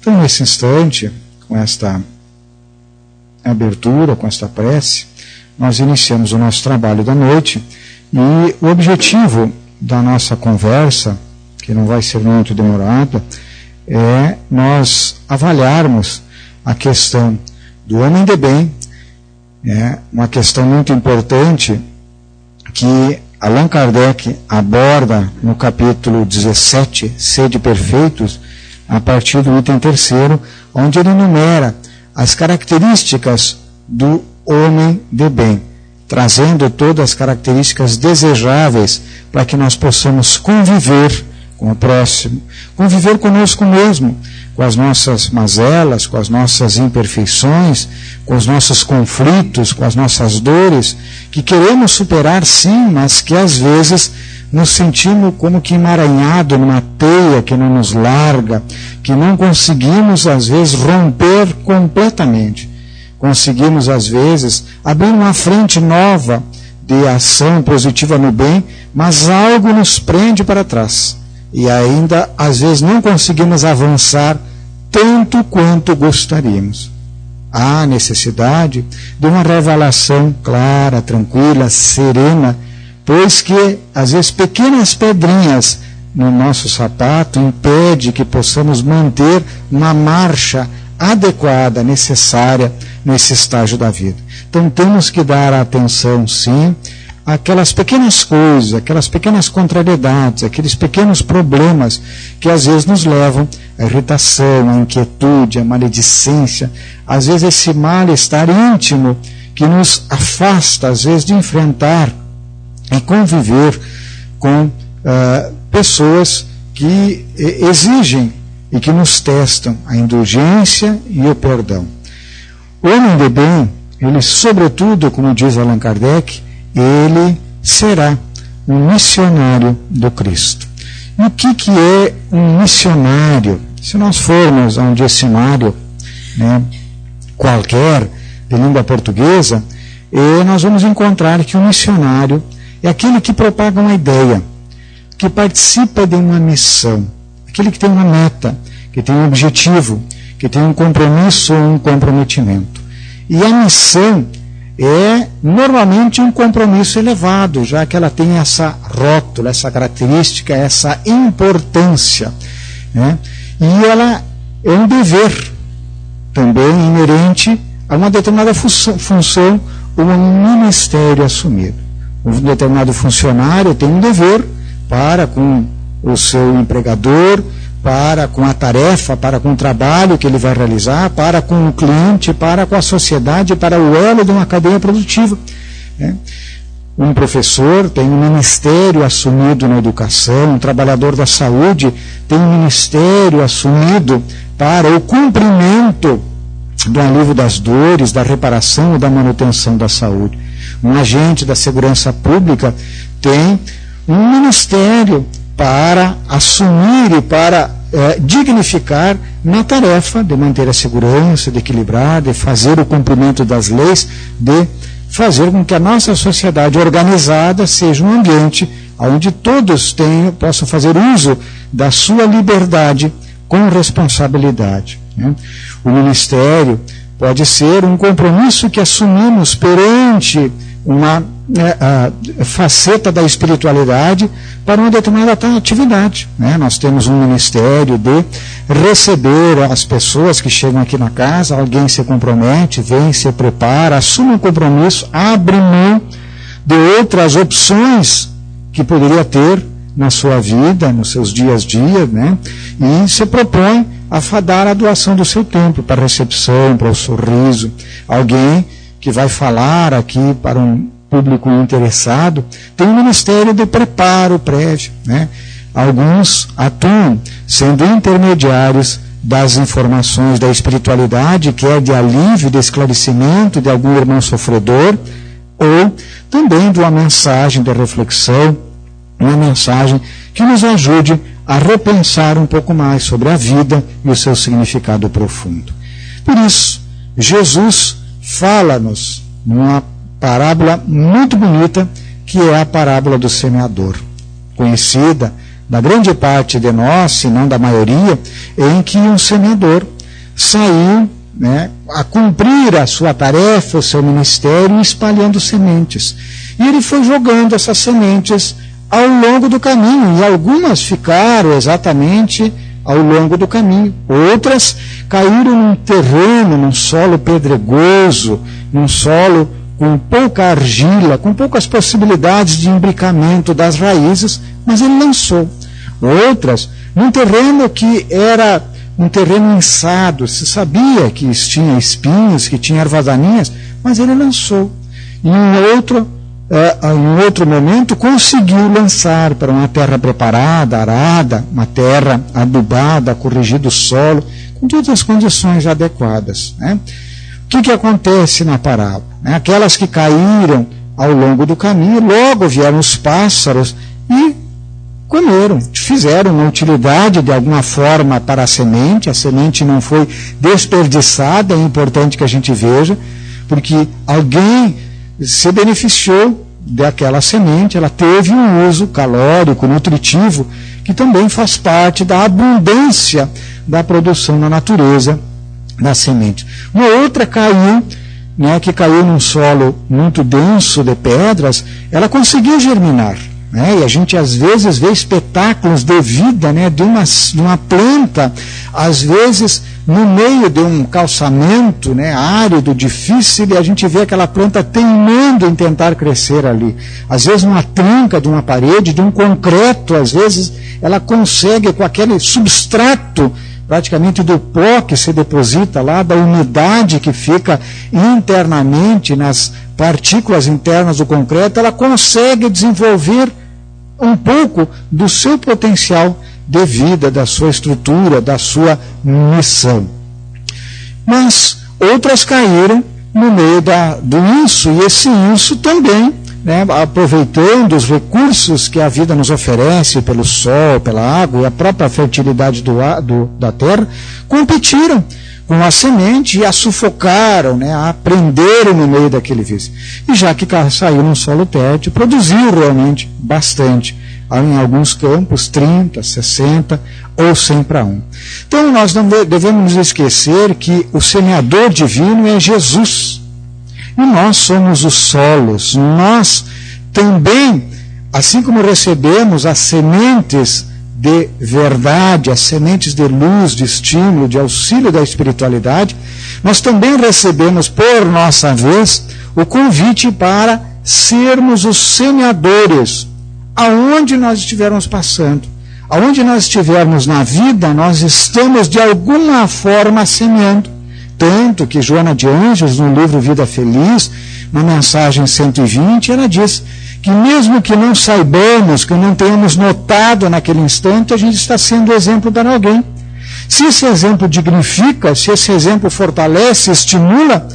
Então, nesse instante, com esta abertura, com esta prece, nós iniciamos o nosso trabalho da noite, e o objetivo da nossa conversa, que não vai ser muito demorada, é nós avaliarmos a questão do homem de bem, uma questão muito importante que Allan Kardec aborda no capítulo 17, Sede Perfeitos, a partir do item 3º, onde ele enumera as características do homem de bem, trazendo todas as características desejáveis para que nós possamos conviver com o próximo, conviver conosco mesmo, com as nossas mazelas, com as nossas imperfeições, com os nossos conflitos, com as nossas dores, que queremos superar sim, mas que às vezes nos sentimos como que emaranhado numa teia que não nos larga, que não conseguimos às vezes romper completamente. Conseguimos às vezes abrir uma frente nova de ação positiva no bem, mas algo nos prende para trás. E ainda, às vezes, não conseguimos avançar tanto quanto gostaríamos. Há necessidade de uma revelação clara, tranquila, serena, pois que, às vezes, pequenas pedrinhas no nosso sapato impedem que possamos manter uma marcha adequada, necessária, nesse estágio da vida. Então, temos que dar atenção, sim, aquelas pequenas coisas, aquelas pequenas contrariedades, aqueles pequenos problemas que às vezes nos levam à irritação, à inquietude, à maledicência, às vezes esse mal-estar íntimo que nos afasta, às vezes, de enfrentar e conviver com pessoas que exigem e que nos testam a indulgência e o perdão. O homem de bem, ele sobretudo, como diz Allan Kardec, ele será um missionário do Cristo. E o que é um missionário? Se nós formos a um dicionário qualquer de língua portuguesa, nós vamos encontrar que um missionário é aquele que propaga uma ideia, que participa de uma missão, aquele que tem uma meta, que tem um objetivo, que tem um compromisso ou um comprometimento. E a missão é normalmente um compromisso elevado, já que ela tem essa rótula, essa característica, essa importância. E ela é um dever também inerente a uma determinada função ou um ministério assumido. Um determinado funcionário tem um dever para com o seu empregador, para com a tarefa, para com o trabalho que ele vai realizar, para com o cliente, para com a sociedade, para o elo de uma cadeia produtiva. Um professor tem um ministério assumido na educação, um trabalhador da saúde tem um ministério assumido para o cumprimento do alívio das dores, da reparação e da manutenção da saúde. Um agente da segurança pública tem um ministério para assumir e para dignificar na tarefa de manter a segurança, de equilibrar, de fazer o cumprimento das leis, de fazer com que a nossa sociedade organizada seja um ambiente onde todos possam fazer uso da sua liberdade com responsabilidade. O ministério pode ser um compromisso que assumimos perante uma faceta da espiritualidade para uma determinada atividade. Nós temos um ministério de receber as pessoas que chegam aqui na casa, alguém se compromete, vem, se prepara, assume um compromisso, abre mão de outras opções que poderia ter na sua vida, nos seus dias a dia, e se propõe a dar a doação do seu tempo para a recepção, para o sorriso. Alguém que vai falar aqui para um público interessado, tem um ministério de preparo prévio. Alguns atuam sendo intermediários das informações da espiritualidade, que é de alívio, de esclarecimento de algum irmão sofredor, ou também de uma mensagem de reflexão, uma mensagem que nos ajude a repensar um pouco mais sobre a vida e o seu significado profundo. Por isso, Jesus fala-nos numa parábola muito bonita, que é a parábola do semeador, conhecida da grande parte de nós, se não da maioria, em que um semeador saiu, né, a cumprir a sua tarefa, o seu ministério, espalhando sementes. E ele foi jogando essas sementes ao longo do caminho, e algumas ficaram exatamente ao longo do caminho. Outras caíram num terreno, num solo pedregoso, num solo com pouca argila, com poucas possibilidades de imbricamento das raízes, mas ele lançou. Outras, num terreno que era um terreno inçado, se sabia que tinha espinhos, que tinha ervas daninhas, mas ele lançou. E em outro momento, conseguiu lançar para uma terra preparada, arada, uma terra adubada, corrigido o solo, com todas as condições adequadas, né? O que acontece na parábola? Aquelas que caíram ao longo do caminho, logo vieram os pássaros e comeram, fizeram uma utilidade de alguma forma para a semente não foi desperdiçada, é importante que a gente veja, porque alguém se beneficiou daquela semente, ela teve um uso calórico, nutritivo, que também faz parte da abundância da produção na natureza da semente. Uma outra caiu, né, que caiu num solo muito denso de pedras, ela conseguiu germinar. E a gente às vezes vê espetáculos de vida, né, de uma planta, às vezes no meio de um calçamento, né, árido, difícil, e a gente vê aquela planta teimando em tentar crescer ali. Às vezes uma trinca de uma parede, de um concreto, às vezes ela consegue, com aquele substrato praticamente do pó que se deposita lá, da umidade que fica internamente nas partículas internas do concreto, ela consegue desenvolver um pouco do seu potencial de vida, da sua estrutura, da sua missão. Mas outras caíram no meio do inso, e esse inso também, né, aproveitando os recursos que a vida nos oferece, pelo sol, pela água e a própria fertilidade da terra, competiram com a semente e a sufocaram, né, a prenderam no meio daquele vice. E já que saiu num solo fértil, produziu realmente bastante. Em alguns campos, 30, 60 ou 100 para 1. Então nós não devemos nos esquecer que o semeador divino é Jesus. E nós somos os solos. Nós também, assim como recebemos as sementes de verdade, as sementes de luz, de estímulo, de auxílio da espiritualidade, nós também recebemos, por nossa vez, o convite para sermos os semeadores. Aonde nós estivermos passando, aonde nós estivermos na vida, nós estamos de alguma forma semeando. Tanto que Joana de Ângeles, no livro Vida Feliz, na mensagem 120, ela diz que mesmo que não saibamos, que não tenhamos notado naquele instante, a gente está sendo exemplo para alguém. Se esse exemplo dignifica, se esse exemplo fortalece, estimula,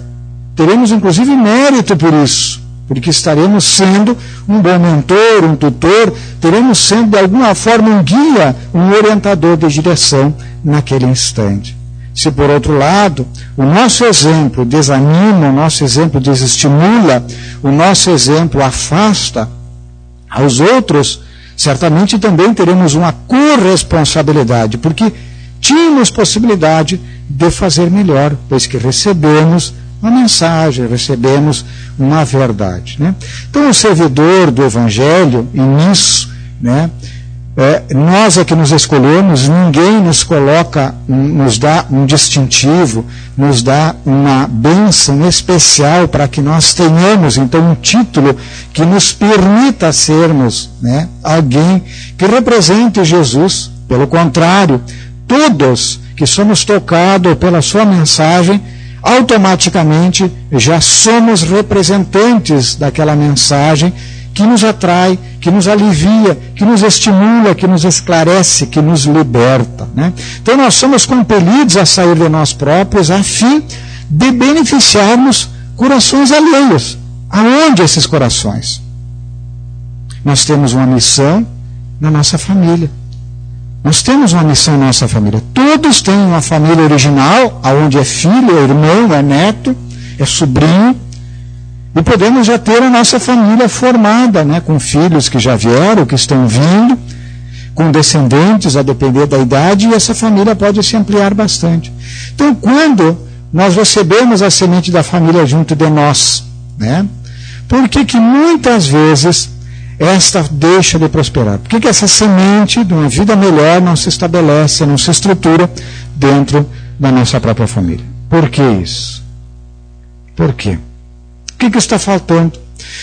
teremos inclusive mérito por isso. Porque estaremos sendo um bom mentor, um tutor, teremos sendo de alguma forma um guia, um orientador de direção naquele instante. Se por outro lado, o nosso exemplo desanima, o nosso exemplo desestimula, o nosso exemplo afasta aos outros, certamente também teremos uma corresponsabilidade, porque tínhamos possibilidade de fazer melhor, pois que recebemos uma mensagem, recebemos uma verdade, né? Então, o servidor do Evangelho, e nisso, né, nós é que nos escolhemos, ninguém nos coloca, nos dá um distintivo, nos dá uma bênção especial para que nós tenhamos, então, um título que nos permita sermos, né, alguém que represente Jesus. Pelo contrário, todos que somos tocados pela sua mensagem, automaticamente já somos representantes daquela mensagem que nos atrai, que nos alivia, que nos estimula, que nos esclarece, que nos liberta, né? Então nós somos compelidos a sair de nós próprios a fim de beneficiarmos corações alheios. Aonde esses corações? Nós temos uma missão na nossa família. Nós temos uma missão na nossa família. Todos têm uma família original, onde é filho, é irmão, é neto, é sobrinho. E podemos já ter a nossa família formada, né, com filhos que já vieram, que estão vindo. com descendentes, a depender da idade, e essa família pode se ampliar bastante. Então, quando nós recebemos a semente da família junto de nós, né? Por que muitas vezes esta deixa de prosperar? Por que essa semente de uma vida melhor não se estabelece, não se estrutura dentro da nossa própria família? Por que isso? Por quê? O que está faltando?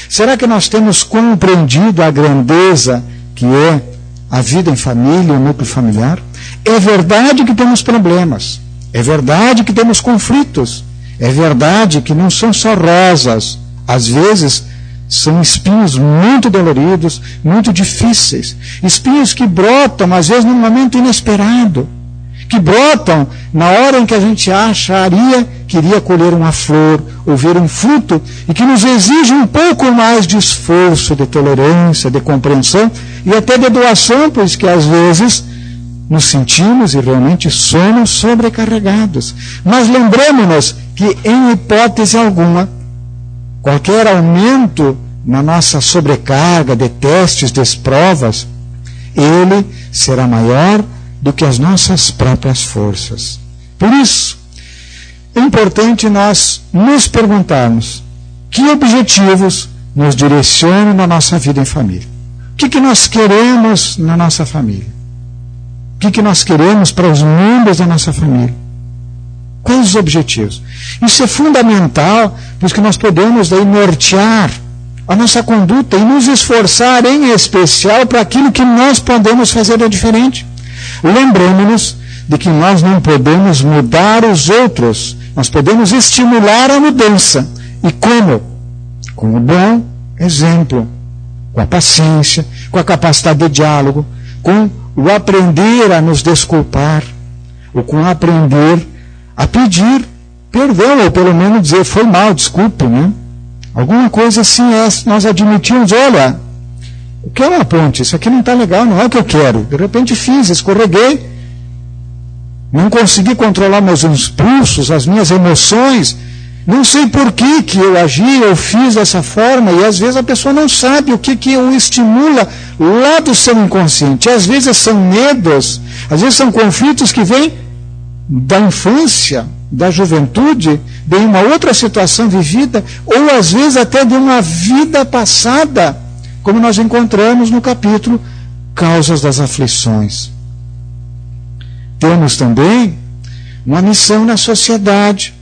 Será que nós temos compreendido a grandeza que é a vida em família, o núcleo familiar? É verdade que temos problemas, é verdade que temos conflitos, é verdade que não são só rosas, às vezes são espinhos muito doloridos, muito difíceis, espinhos que brotam às vezes num momento inesperado, que brotam na hora em que a gente acharia que iria colher uma flor ou ver um fruto, e que nos exige um pouco mais de esforço, de tolerância, de compreensão e até de doação, pois que às vezes nos sentimos e realmente somos sobrecarregados. Mas lembremos-nos que, em hipótese alguma, qualquer aumento na nossa sobrecarga de testes, de provas, ele será maior do que as nossas próprias forças. Por isso, é importante nós nos perguntarmos que objetivos nos direcionam na nossa vida em família. O que nós queremos na nossa família? O que nós queremos para os membros da nossa família? Quais os objetivos? Isso é fundamental, pois que nós podemos daí nortear a nossa conduta e nos esforçar em especial para aquilo que nós podemos fazer de diferente. Lembremos-nos de que nós não podemos mudar os outros, nós podemos estimular a mudança. E como? Com o bom exemplo, com a paciência, com a capacidade de diálogo, com o aprender a nos desculpar, ou com aprender a pedir perdão, ou pelo menos dizer, foi mal, desculpe, né? Alguma coisa assim, nós admitimos, olha, o que é uma ponte? Isso aqui não está legal, não é o que eu quero. De repente fiz, escorreguei, não consegui controlar meus impulsos, as minhas emoções, não sei por que eu agi, eu fiz dessa forma, e às vezes a pessoa não sabe o que o estimula lá do seu inconsciente. Às vezes são medos, às vezes são conflitos que vêm da infância, da juventude, de uma outra situação vivida, ou às vezes até de uma vida passada, como nós encontramos no capítulo Causas das Aflições. Temos também uma missão na sociedade.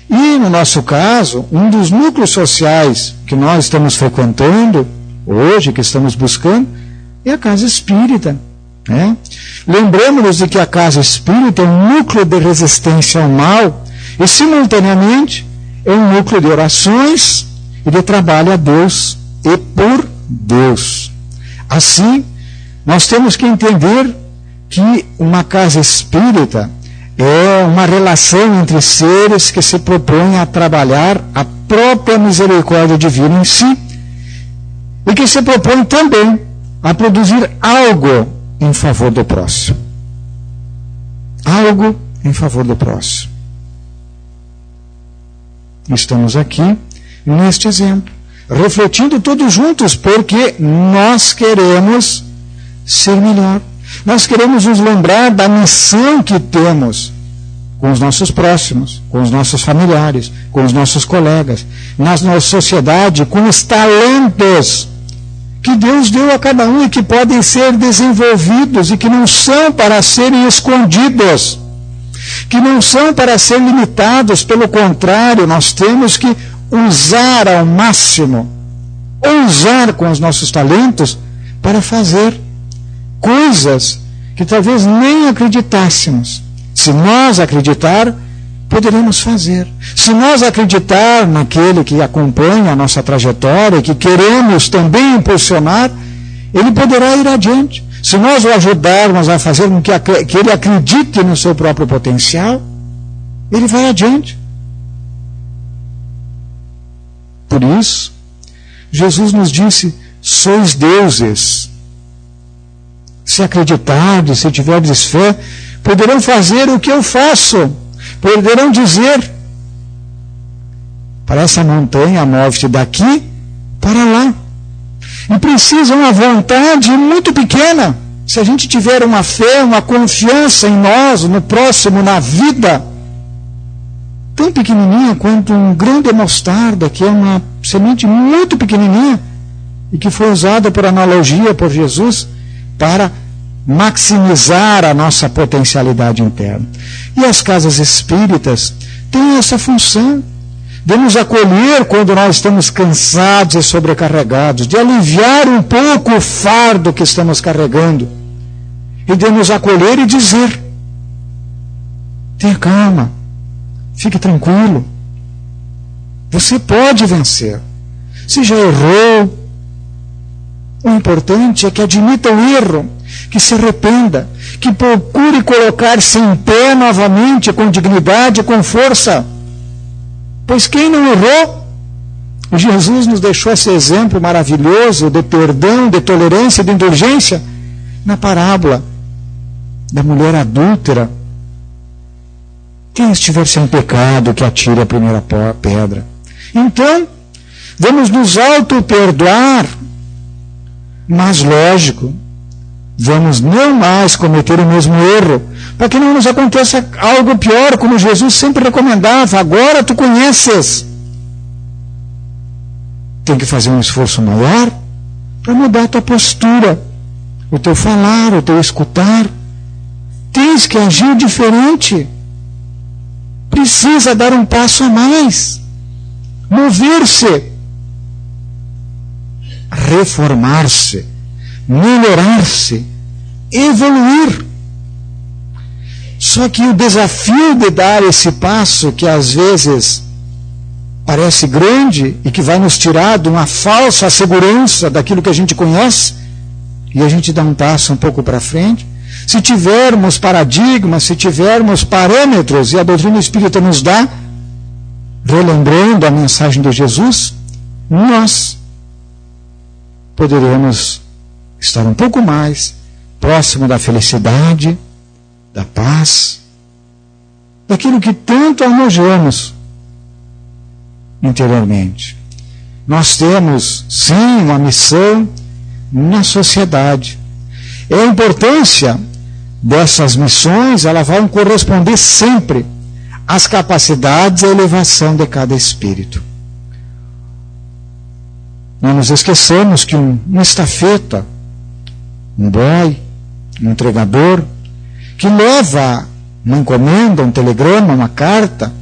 E, no nosso caso, um dos núcleos sociais que nós estamos frequentando hoje, que estamos buscando, é a casa espírita. Né? Lembremos-nos de que a casa espírita é um núcleo de resistência ao mal e, simultaneamente, é um núcleo de orações e de trabalho a Deus e por Deus. Assim, nós temos que entender que uma casa espírita é uma relação entre seres que se propõem a trabalhar a própria misericórdia divina em si e que se propõem também a produzir algo em favor do próximo. Algo em favor do próximo. Estamos aqui neste exemplo, refletindo todos juntos, porque nós queremos ser melhor. Nós queremos nos lembrar da missão que temos com os nossos próximos, com os nossos familiares, com os nossos colegas, na nossa sociedade, com os talentos que Deus deu a cada um e que podem ser desenvolvidos e que não são para serem escondidos, que não são para ser limitados. Pelo contrário, nós temos que usar ao máximo, usar com os nossos talentos para fazer coisas que talvez nem acreditássemos. Se nós acreditar, poderemos fazer. Se nós acreditar naquele que acompanha a nossa trajetória e que queremos também impulsionar, ele poderá ir adiante. Se nós o ajudarmos a fazer com que ele acredite no seu próprio potencial, ele vai adiante. Por isso, Jesus nos disse, sois deuses. Se acreditardes, se tiverdes fé, poderão fazer o que eu faço. Poderão dizer para essa montanha, move-te daqui para lá. E precisam uma vontade muito pequena, se a gente tiver uma fé, uma confiança em nós, no próximo, na vida, tão pequenininha quanto um grão de mostarda, que é uma semente muito pequenininha, e que foi usada por analogia por Jesus para maximizar a nossa potencialidade interna. E as casas espíritas têm essa função de nos acolher quando nós estamos cansados e sobrecarregados, de aliviar um pouco o fardo que estamos carregando, e de nos acolher e dizer: tenha calma, fique tranquilo, você pode vencer. Se já errou, o importante é que admita o erro, que se arrependa, que procure colocar-se em pé novamente, com dignidade e com força. Pois quem não errou? Jesus nos deixou esse exemplo maravilhoso de perdão, de tolerância, de indulgência, na parábola da mulher adúltera. Quem estiver sem pecado, que atire a primeira pedra. Então, vamos nos auto-perdoar, mas, lógico, vamos não mais cometer o mesmo erro, para que não nos aconteça algo pior, como Jesus sempre recomendava: agora tu conheces. Tem que fazer um esforço maior para mudar a tua postura, o teu falar, o teu escutar. Tens que agir diferente. Precisa dar um passo a mais, mover-se, reformar-se, melhorar-se, evoluir. Só que o desafio de dar esse passo, que às vezes parece grande e que vai nos tirar de uma falsa segurança daquilo que a gente conhece, e a gente dá um passo um pouco para frente, se tivermos paradigmas, se tivermos parâmetros, e a doutrina espírita nos dá, relembrando a mensagem de Jesus, nós poderemos estar um pouco mais próximo da felicidade, da paz, daquilo que tanto almejamos interiormente. Nós temos, sim, uma missão na sociedade. E a importância dessas missões, elas vão corresponder sempre às capacidades e à elevação de cada espírito. Não nos esqueçamos que uma estafeta, um boy, um entregador, que leva uma encomenda, um telegrama, uma carta,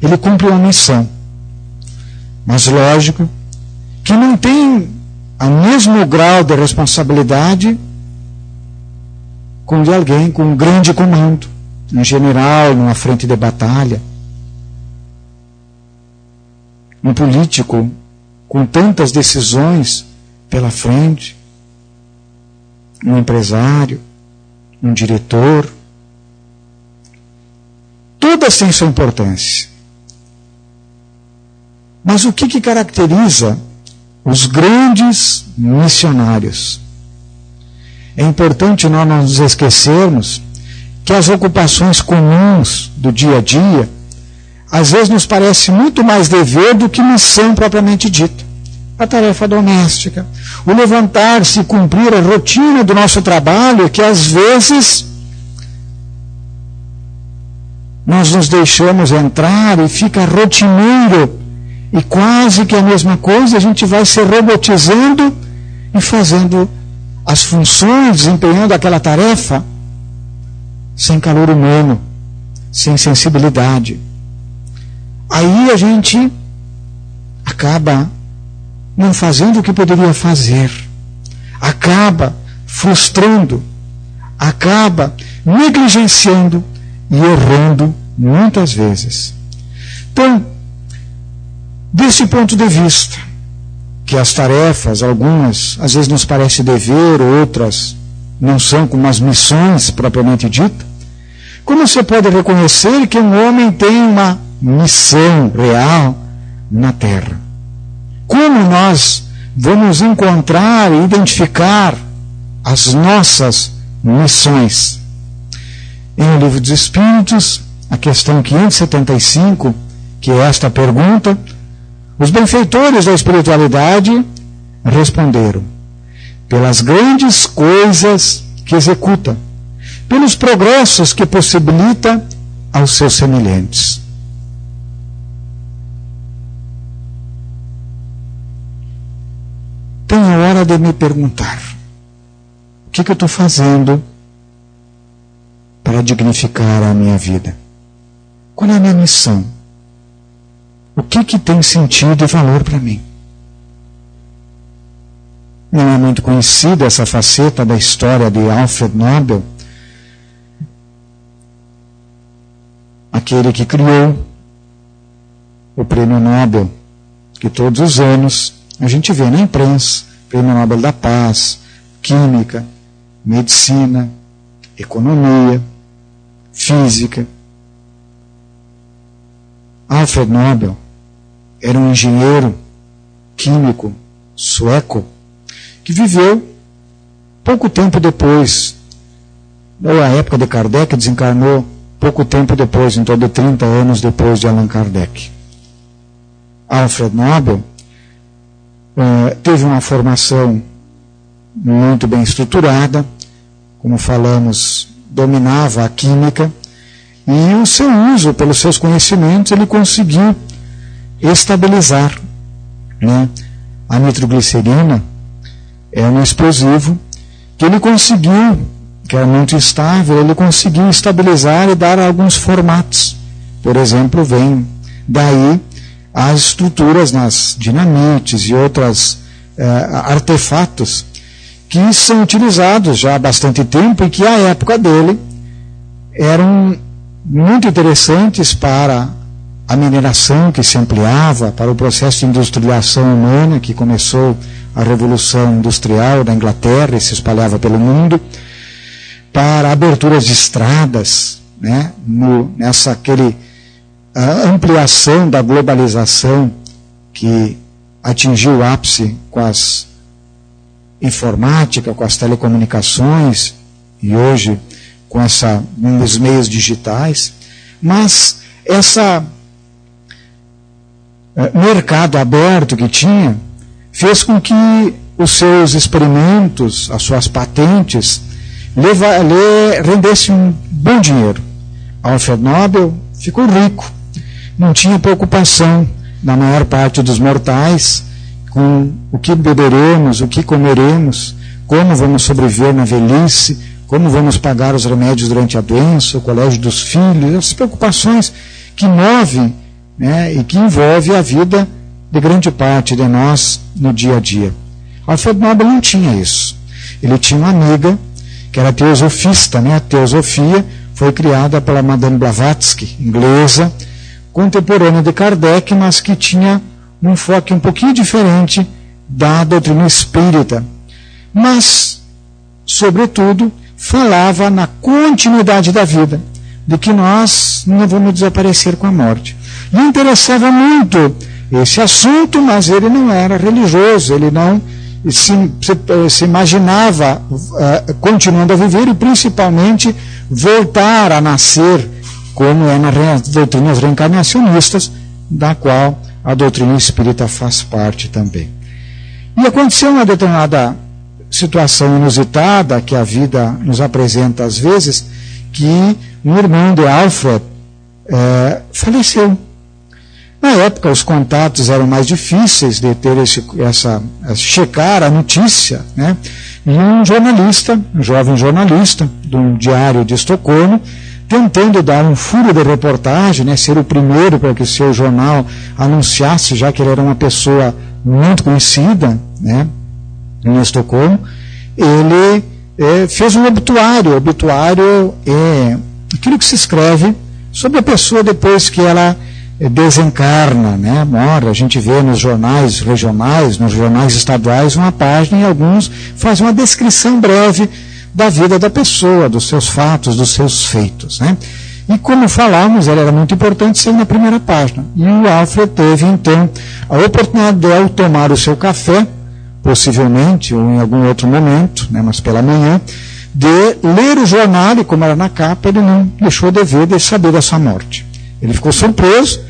ele cumpre uma missão. Mas lógico que não tem o mesmo grau de responsabilidade como de alguém com um grande comando, um general numa frente de batalha, um político com tantas decisões pela frente, um empresário, um diretor. Todas têm sua importância. Mas o que caracteriza os grandes missionários? É importante nós não nos esquecermos que as ocupações comuns do dia a dia, às vezes nos parece muito mais dever do que missão propriamente dita. A tarefa doméstica, o levantar-se e cumprir a rotina do nosso trabalho, que às vezes nós nos deixamos entrar e fica rotineiro, e quase que a mesma coisa, a gente vai se robotizando e fazendo as funções, desempenhando aquela tarefa sem calor humano, sem sensibilidade. Aí a gente acaba não fazendo o que poderia fazer, acaba frustrando, acaba negligenciando e errando muitas vezes. Então, desse ponto de vista, que as tarefas, algumas às vezes nos parece dever, outras não são como as missões propriamente ditas, como você pode reconhecer que um homem tem uma missão real na Terra? Como nós vamos encontrar e identificar as nossas missões? Em O Livro dos Espíritos, a questão 575, que é esta pergunta, os benfeitores da espiritualidade responderam: pelas grandes coisas que executa, pelos progressos que possibilita aos seus semelhantes. Então é hora de me perguntar: o que eu estou fazendo para dignificar a minha vida? Qual é a minha missão? O que tem sentido e valor para mim? Não é muito conhecida essa faceta da história de Alfred Nobel, aquele que criou o Prêmio Nobel, que todos os anos a gente vê na imprensa: Prêmio Nobel da Paz, Química, Medicina, Economia, Física. Alfred Nobel era um engenheiro químico sueco que viveu pouco tempo depois, ou a época de Kardec, desencarnou pouco tempo depois, em torno de 30 anos depois de Allan Kardec. Alfred Nobel teve uma formação muito bem estruturada, como falamos, dominava a química, e o seu uso, pelos seus conhecimentos, ele conseguiu estabilizar, né? A nitroglicerina é um explosivo que ele conseguiu, que era muito instável, ele conseguiu estabilizar e dar alguns formatos. Por exemplo, vem daí as estruturas nas dinamites e outros artefatos que são utilizados já há bastante tempo e que, à época dele, eram muito interessantes para a mineração que se ampliava, para o processo de industrialização humana que começou a Revolução Industrial da Inglaterra e se espalhava pelo mundo, para aberturas de estradas, né, nessa ampliação da globalização que atingiu o ápice com as informática, com as telecomunicações e hoje com os meios digitais. Mas esse mercado aberto que tinha fez com que os seus experimentos, as suas patentes, lhe rendessem um bom dinheiro. Alfred Nobel ficou rico, não tinha preocupação na maior parte dos mortais com o que beberemos, o que comeremos, como vamos sobreviver na velhice, como vamos pagar os remédios durante a doença, o colégio dos filhos, essas preocupações que movem, né, e que envolvem a vida de grande parte de nós no dia a dia. Alfred Nobel não tinha isso. Ele tinha uma amiga que era teosofista, né? A teosofia foi criada pela Madame Blavatsky, inglesa, contemporânea de Kardec, mas que tinha um enfoque um pouquinho diferente da doutrina espírita. Mas, sobretudo, falava na continuidade da vida, de que nós não vamos desaparecer com a morte. Lhe interessava muito esse assunto, mas ele não era religioso, ele não se imaginava continuando a viver e principalmente voltar a nascer, como é nas doutrinas reencarnacionistas, da qual a doutrina espírita faz parte também. E aconteceu uma determinada situação inusitada que a vida nos apresenta às vezes, que um irmão de Alfred faleceu. Na época, os contatos eram mais difíceis de ter checar a notícia, né? E um jornalista, um jovem jornalista, de um diário de Estocolmo, tentando dar um furo de reportagem, né, ser o primeiro para que o seu jornal anunciasse, já que ele era uma pessoa muito conhecida, né, em Estocolmo, ele fez um obituário. O obituário é aquilo que se escreve sobre a pessoa depois que ela desencarna, né, morre. A gente vê nos jornais regionais, nos jornais estaduais, uma página e alguns fazem uma descrição breve da vida da pessoa, dos seus fatos, dos seus feitos, né? E como falamos, ela era muito importante ser na primeira página. E o Alfred teve, então, a oportunidade de, ao tomar o seu café, possivelmente, ou em algum outro momento, né, mas pela manhã, de ler o jornal, e como era na capa, ele não deixou de ver, de saber da sua morte. Ele ficou surpreso,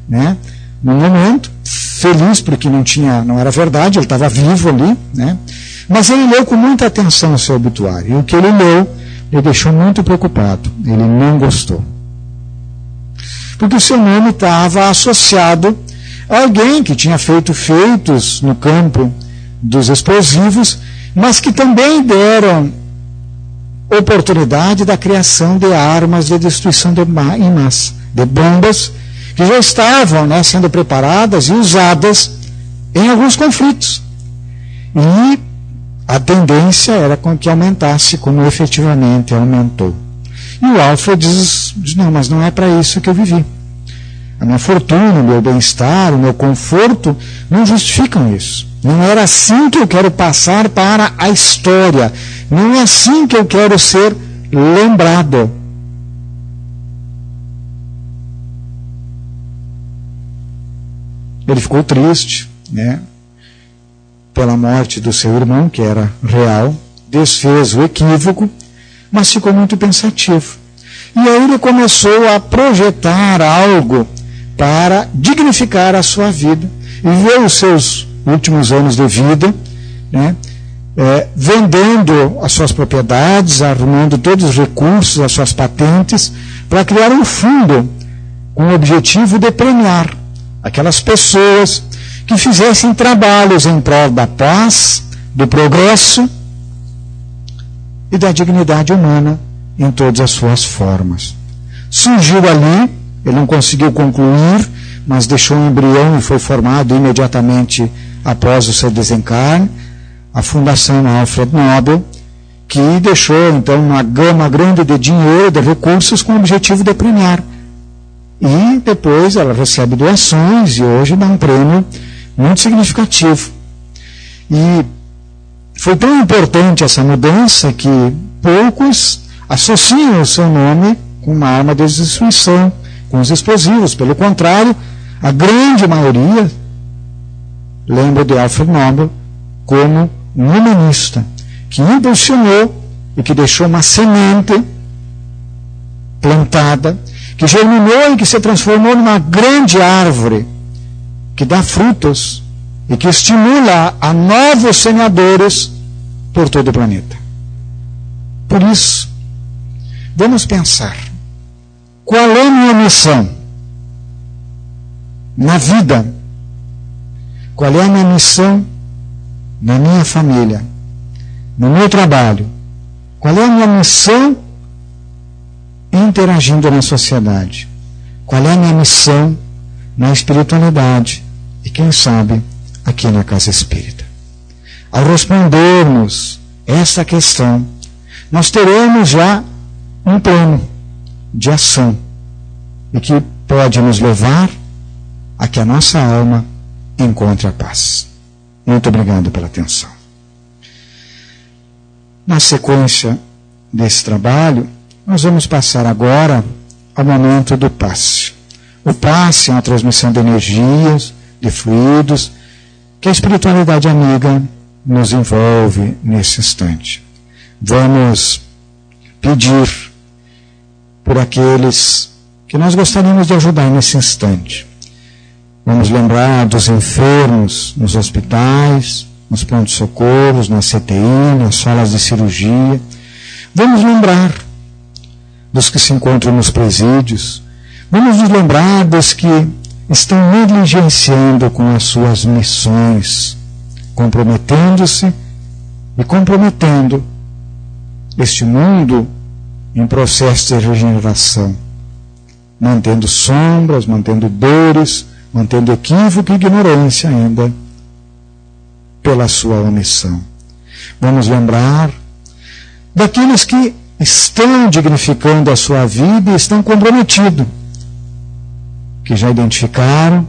né, no momento, feliz porque não era verdade, ele estava vivo ali, né, Mas ele leu com muita atenção o seu obituário. E o que ele leu lhe deixou muito preocupado. Ele não gostou. Porque o seu nome estava associado a alguém que tinha feito feitos no campo dos explosivos, mas que também deram oportunidade da criação de armas de destruição em massa, de bombas que já estavam, né, sendo preparadas e usadas em alguns conflitos. E a tendência era com que aumentasse, como efetivamente aumentou. E o Alfred diz, não, mas não é para isso que eu vivi. A minha fortuna, o meu bem-estar, o meu conforto não justificam isso. Não era assim que eu quero passar para a história. Não é assim que eu quero ser lembrado. Ele ficou triste, né, pela morte do seu irmão, que era real, desfez o equívoco, mas ficou muito pensativo. E aí ele começou a projetar algo para dignificar a sua vida. E viveu os seus últimos anos de vida, né, vendendo as suas propriedades, arrumando todos os recursos, as suas patentes, para criar um fundo com o objetivo de premiar aquelas pessoas que fizessem trabalhos em prol da paz, do progresso e da dignidade humana em todas as suas formas. Surgiu ali, ele não conseguiu concluir, mas deixou um embrião e foi formado imediatamente após o seu desencarne, a Fundação Alfred Nobel, que deixou então uma gama grande de dinheiro, de recursos, com o objetivo de premiar. E depois ela recebe doações e hoje dá um prêmio muito significativo. E foi tão importante essa mudança que poucos associam o seu nome com uma arma de destruição, com os explosivos. Pelo contrário, a grande maioria lembra de Alfred Nobel como um humanista que impulsionou e que deixou uma semente plantada, que germinou e que se transformou numa grande árvore que dá frutos e que estimula a novos semeadores por todo o planeta. Por isso, vamos pensar, qual é a minha missão na vida? Qual é a minha missão na minha família, no meu trabalho? Qual é a minha missão interagindo na sociedade? Qual é a minha missão na espiritualidade? E quem sabe, aqui na Casa Espírita. Ao respondermos essa questão, nós teremos já um plano de ação e que pode nos levar a que a nossa alma encontre a paz. Muito obrigado pela atenção. Na sequência desse trabalho, nós vamos passar agora ao momento do passe. O passe é uma transmissão de energias, de fluidos, que a espiritualidade amiga nos envolve nesse instante. Vamos pedir por aqueles que nós gostaríamos de ajudar nesse instante. Vamos lembrar dos enfermos nos hospitais, nos prontos-socorros, na CTI, nas salas de cirurgia. Vamos lembrar dos que se encontram nos presídios. Vamos nos lembrar dos que estão negligenciando com as suas missões, comprometendo-se e comprometendo este mundo em processo de regeneração, mantendo sombras, mantendo dores, mantendo equívoco e ignorância ainda pela sua omissão. Vamos lembrar daqueles que estão dignificando a sua vida e estão comprometidos, que já identificaram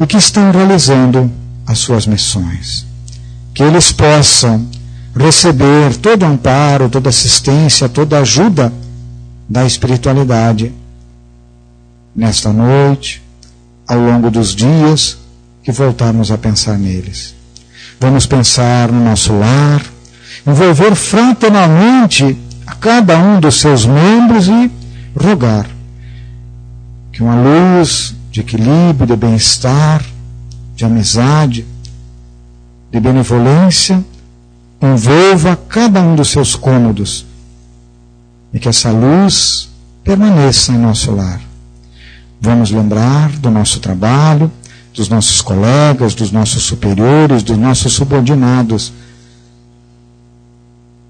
e que estão realizando as suas missões. Que eles possam receber todo o amparo, toda assistência, toda ajuda da espiritualidade nesta noite, ao longo dos dias que voltarmos a pensar neles. Vamos pensar no nosso lar, envolver fraternalmente a cada um dos seus membros e rogar que uma luz de equilíbrio, de bem-estar, de amizade, de benevolência envolva cada um dos seus cômodos e que essa luz permaneça em nosso lar. Vamos lembrar do nosso trabalho, dos nossos colegas, dos nossos superiores, dos nossos subordinados.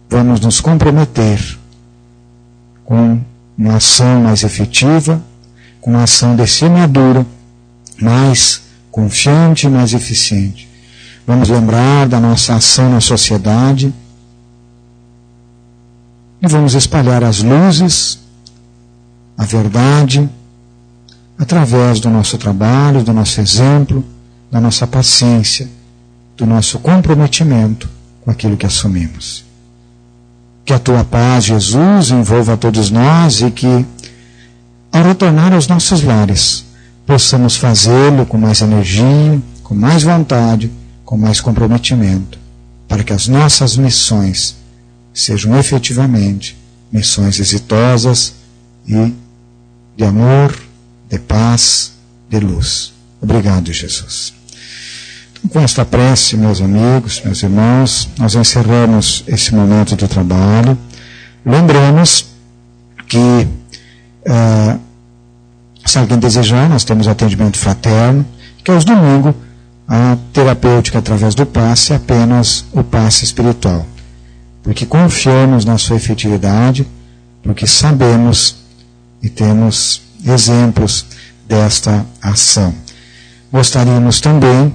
Vamos nos comprometer com uma ação mais efetiva, com uma ação de semeadura mais confiante e mais eficiente. Vamos lembrar da nossa ação na sociedade e vamos espalhar as luzes, a verdade, através do nosso trabalho, do nosso exemplo, da nossa paciência, do nosso comprometimento com aquilo que assumimos. Que a tua paz, Jesus, envolva todos nós e que, ao retornar aos nossos lares, possamos fazê-lo com mais energia, com mais vontade, com mais comprometimento, para que as nossas missões sejam efetivamente missões exitosas e de amor, de paz, de luz. Obrigado, Jesus. Então, com esta prece, meus amigos, meus irmãos, nós encerramos esse momento do trabalho. Lembramos que, se alguém desejar, nós temos atendimento fraterno, que aos domingos a terapêutica através do passe é apenas o passe espiritual. Porque confiamos na sua efetividade, porque sabemos e temos exemplos desta ação. Gostaríamos também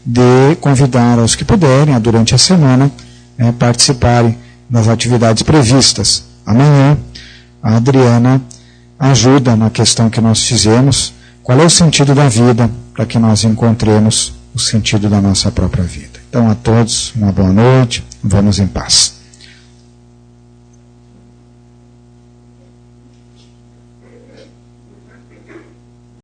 de convidar aos que puderem, durante a semana, participarem das atividades previstas. Amanhã, a Adriana ajuda na questão que nós fizemos, qual é o sentido da vida, para que nós encontremos o sentido da nossa própria vida. Então, a todos, uma boa noite, vamos em paz.